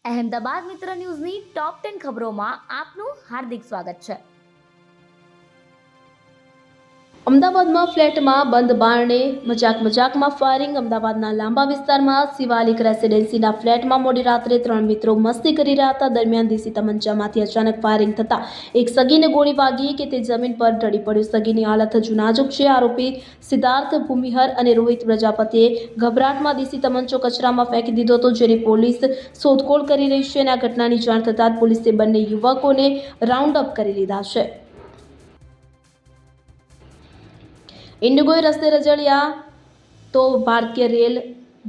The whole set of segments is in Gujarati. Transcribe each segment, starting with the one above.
અહેમદાબાદ મિત્ર ન્યૂઝની ટોપ 10 ખબરોમાં આપનું હાર્દિક સ્વાગત છે। અમદાવાદમાં ફ્લેટમાં બંધ બારણે મજાકમાં ફાયરિંગ। અમદાવાદના લાંબા વિસ્તારમાં શિવાલિક રેસિડેન્સીના ફ્લેટમાં મોડી રાત્રે 3 મિત્રો મસ્તી કરી રહ્યા હતા। દરમિયાન દેશી તમંચામાંથી અચાનક ફાયરિંગ થતા એક સગીને ગોળી વાગી કે તે જમીન પર ઢળી પડ્યો। સગીની હાલત હજુ નાજુક છે। આરોપી સિદ્ધાર્થ ભૂમિહર અને રોહિત પ્રજાપતિએ ગભરાટમાં દેશી તમંચો કચરામાં ફેંકી દીધો હતો, જેની પોલીસ શોધખોળ કરી રહી છે અને આ ઘટનાની જાણ થતાં જ પોલીસે બંને યુવકોને રાઉન્ડ અપ કરી લીધા છે। ઇન્ડિગોએ રસ્તે રજળ્યા તો ભારતીય રેલ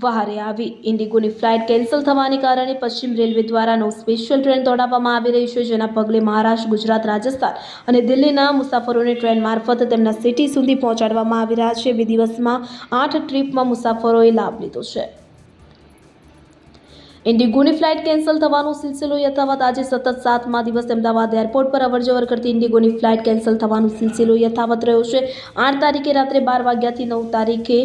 વહારે આવી। ઇન્ડિગોની ફ્લાઇટ કેન્સલ થવાને કારણે પશ્ચિમ રેલવે દ્વારા 9 સ્પેશિયલ ટ્રેન દોડાવવામાં આવી રહી છે, જેના પગલે મહારાષ્ટ્ર, ગુજરાત, રાજસ્થાન અને દિલ્હીના મુસાફરોને ટ્રેન મારફત તેમના સિટી સુધી પહોંચાડવામાં આવી રહ્યા છે। 2 દિવસમાં 8 ટ્રીપમાં મુસાફરોએ લાભ લીધો છે। ઇન્ડિગોની ફ્લાઇટ કેન્સલ થવાનો સિલસિલો યથાવત। આજે સતત 7મા દિવસે અમદાવાદ એરપોર્ટ પર અવરજવર કરતી ઇન્ડિગોની ફ્લાઇટ કેન્સલ થવાનો સિલસિલો યથાવત રહ્યો છે। 8 તારીખે રાત્રે 12 વાગ્યાથી 9 તારીખે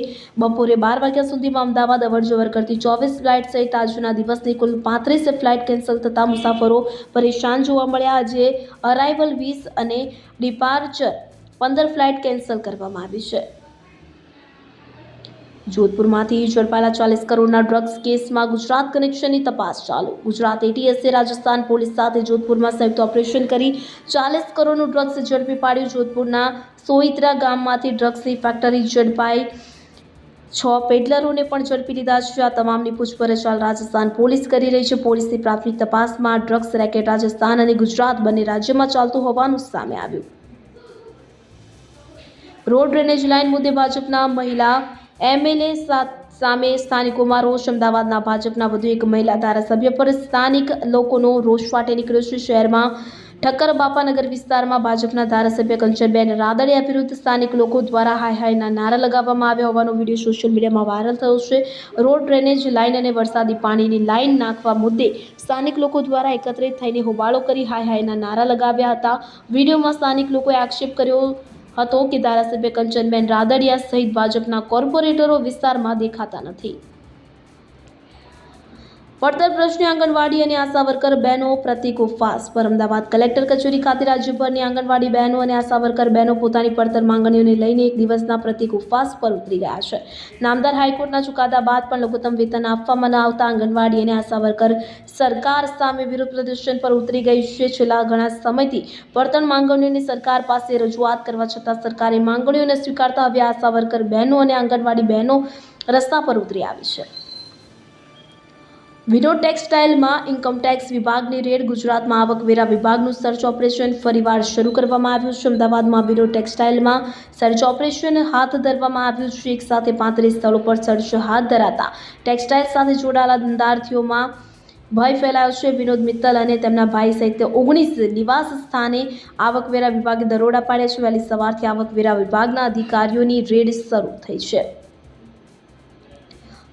બપોરે 12 વાગ્યા સુધીમાં અમદાવાદ અવરજવર કરતી 24 ફ્લાઇટ સહિત આજના દિવસની કુલ 35 ફ્લાઇટ કેન્સલ થતાં મુસાફરો પરેશાન જોવા મળ્યા। આજે અરાઇવલ 20 અને ડિપાર્ચર 15 ફ્લાઇટ કેન્સલ કરવામાં આવી છે। જોધપુરમાંથી ઝડપાયેલા 40 કરોડના ડ્રગ્સ કેસમાં ગુજરાત કનેક્શનની તપાસ ચાલુ। ગુજરાત એટીએસે રાજસ્થાન પોલીસ સાથે જોધપુરમાં સંયુક્ત ઓપરેશન કરી 40 કરોડનું ડ્રગ્સ ઝડપી પાડ્યું। જોધપુરના સોઈત્રા ગામમાંથી ડ્રગ્સની ફેક્ટરી ઝડપાઈ 6 પેડલરોને પણ ઝડપી લીધા છે। આ તમામની પૂછપરછ હાલ રાજસ્થાન પોલીસ કરી રહી છે। પોલીસની પ્રાથમિક તપાસમાં ડ્રગ્સ રેકેટ રાજસ્થાન અને ગુજરાત બંને રાજ્યોમાં ચાલતું હોવાનું સામે આવ્યું। રોડ ડ્રેનેજ લાઇન મુદ્દે ભાજપના મહિલા એમએલએ સામે સ્થાનિકોમાં રોષ। અમદાવાદના ભાજપના વધુ એક મહિલા ધારાસભ્ય પર સ્થાનિક લોકોનો રોષ ફાટી નીકળ્યો છે। શહેરમાં ઠક્કર બાપાનગર વિસ્તારમાં ભાજપના ધારાસભ્ય કંચનબેન રાદડિયા વિરુદ્ધ સ્થાનિક લોકો દ્વારા હાયના નારા લગાવવામાં આવ્યા હોવાનો વિડીયો સોશિયલ મીડિયામાં વાયરલ થયો છે। રોડ ડ્રેનેજ લાઇન અને વરસાદી પાણીની લાઇન નાખવા મુદ્દે સ્થાનિક લોકો દ્વારા એકત્રિત થઈને હોબાળો કરી હાયના નારા લગાવ્યા હતા। વિડીયોમાં સ્થાનિક લોકોએ આક્ષેપ કર્યો હતો કે ધારાસભ્ય કંચનબેન રાદડિયા સહિત ભાજપના કોર્પોરેટરો વિસ્તારમાં દેખાતા નથી। પડતર પ્રશ્ને આંગણવાડી અને આશા વર્કર બહેનો પ્રતિક ઉપવાસ પર। અમદાવાદ કલેક્ટર કચેરી ખાતે રાજ્યભરની આંગણવાડી બહેનો અને આશા વર્કર બહેનો પોતાની પડતર માંગણીઓને લઈને એક દિવસના પ્રતિક ઉપવાસ પર ઉતરી ગયા છે। નામદાર હાઈકોર્ટના ચુકાદા બાદ પણ લઘુત્તમ વેતન આપવામાં ન આવતા આંગણવાડી અને આશા વર્કર સરકાર સામે વિરોધ પ્રદર્શન પર ઉતરી ગઈ છે। છેલ્લા ઘણા સમયથી પડતર માંગણીઓની સરકાર પાસે રજૂઆત કરવા છતાં સરકારે માંગણીઓને સ્વીકારતા હવે આશા વર્કર બહેનો અને આંગણવાડી બહેનો રસ્તા પર ઉતરી આવી છે। વિનોદ ટેક્સટાઇલમાં ઇન્કમટેક્સ વિભાગની રેડ। ગુજરાતમાં આવકવેરા વિભાગનું સર્ચ ઓપરેશન ફરીવાર શરૂ કરવામાં આવ્યું છે। અમદાવાદમાં વિનોદ ટેક્સટાઇલમાં સર્ચ ઓપરેશન હાથ ધરવામાં આવ્યું છે। એક સાથે 35 સ્થળો પર સર્ચ હાથ ધરાતા ટેક્સટાઇલ સાથે જોડાયેલા ધંધાર્થીઓમાં ભય ફેલાયો છે। વિનોદ મિત્તલ અને તેમના ભાઈ સહિત 19 નિવાસ સ્થાને આવકવેરા વિભાગે દરોડા પાડ્યા છે। વહેલી સવારથી આવકવેરા વિભાગના અધિકારીઓની રેડ શરૂ થઈ છે।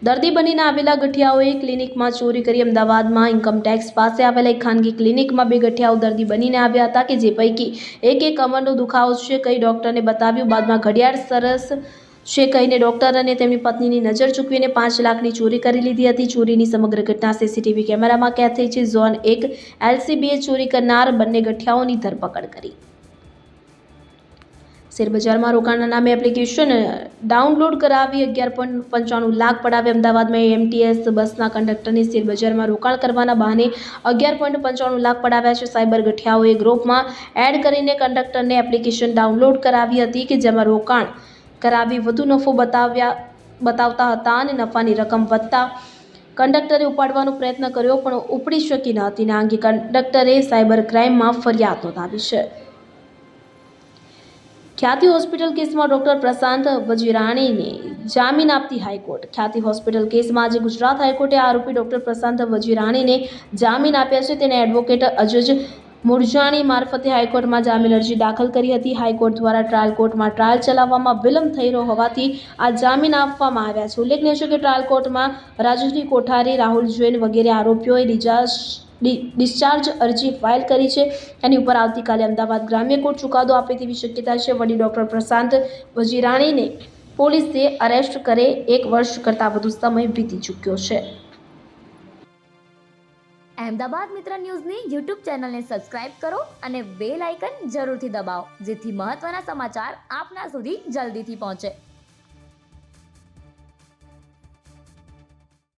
દર્દી બનીને આવેલા ગઠિયાઓએ ક્લિનિકમાં ચોરી કરી। અમદાવાદમાં ઇન્કમટેક્સ પાસે આવેલા એક ખાનગી ક્લિનિકમાં 2 ગઠિયાઓ દર્દી બનીને આવ્યા હતા કે જે પૈકી એક કમરનો દુખાવો છે કહી ડોક્ટરને બતાવ્યું। બાદમાં ઘડિયાળ સરસ છે કહીને ડોક્ટર અને તેમની પત્નીની નજર ચૂકવીને 5 લાખની ચોરી કરી લીધી હતી। ચોરીની સમગ્ર ઘટના સીસીટીવી કેમેરામાં કેદ થઈ છે। ઝોન 1 એલસીબીએ ચોરી કરનાર બંને ગઠિયાઓની ધરપકડ કરી। શેરબજારમાં રોકાણના નામે એપ્લિકેશન ડાઉનલોડ કરાવી 11.95 લાખ પડાવે। અમદાવાદમાં એમટીએસ બસના કંડક્ટરને શેરબજારમાં રોકાણ કરવાના બહાને 11.95 લાખ પડાવ્યા છે। સાયબર ગઠિયાઓએ ગ્રુપમાં એડ કરીને કંડક્ટરને એપ્લિકેશન ડાઉનલોડ કરાવી હતી કે જેમાં રોકાણ કરાવી વધુ નફો બતાવતા હતા અને નફાની રકમ વધતા કંડક્ટરે ઉપાડવાનો પ્રયત્ન કર્યો પણ ઉપડી શકી ન હતી। આ અંગે કંડક્ટરે સાયબર ક્રાઇમમાં ફરિયાદ નોંધાવી છે। ખ્યાતિ હોસ્પિટલ કેસમાં ડોક્ટર પ્રશાંત વજીરાણીને જામીન આપતી હાઈકોર્ટ। ખ્યાતિ હોસ્પિટલ કેસમાં આજે ગુજરાત હાઈકોર્ટે આરોપી ડોક્ટર પ્રશાંત વજીરાણીને જામીન આપ્યા છે। તેને એડવોકેટ અજજ મુરજાણી મારફતે હાઈકોર્ટમાં જામીન અરજી દાખલ કરી હતી। હાઈકોર્ટ દ્વારા ટ્રાયલ કોર્ટમાં ટ્રાયલ ચલાવવામાં વિલંબ થઈ રહ્યો હોવાથી આ જામીન આપવામાં આવ્યા છે। ઉલ્લેખનીય છે કે ટ્રાયલ કોર્ટમાં રાજશ્રી કોઠારી, રાહુલ જૈન વગેરે આરોપીઓએ ડિસ્ચાર્જ અરજી ફાઇલ કરી છે। એની ઉપર આવતીકાલે અમદાવાદ ગ્રામ્ય કોર્ટ ચુકાદો આપે તેવી શક્યતા છે। વડી ડોક્ટર પ્રશાંત વજીરાણીને પોલીસે અરેસ્ટ કરે 1 વર્ષ કરતાં વધુ સમય વીતી ચૂક્યો છે। અહેમદાબાદ મિત્ર ન્યૂઝની યુટ્યુબ ચેનલને સબસ્ક્રાઇબ કરો અને બેલ આઇકન જરૂરથી દબાવો, જેથી મહત્વના સમાચાર આપના સુધી જલ્દીથી પહોંચે.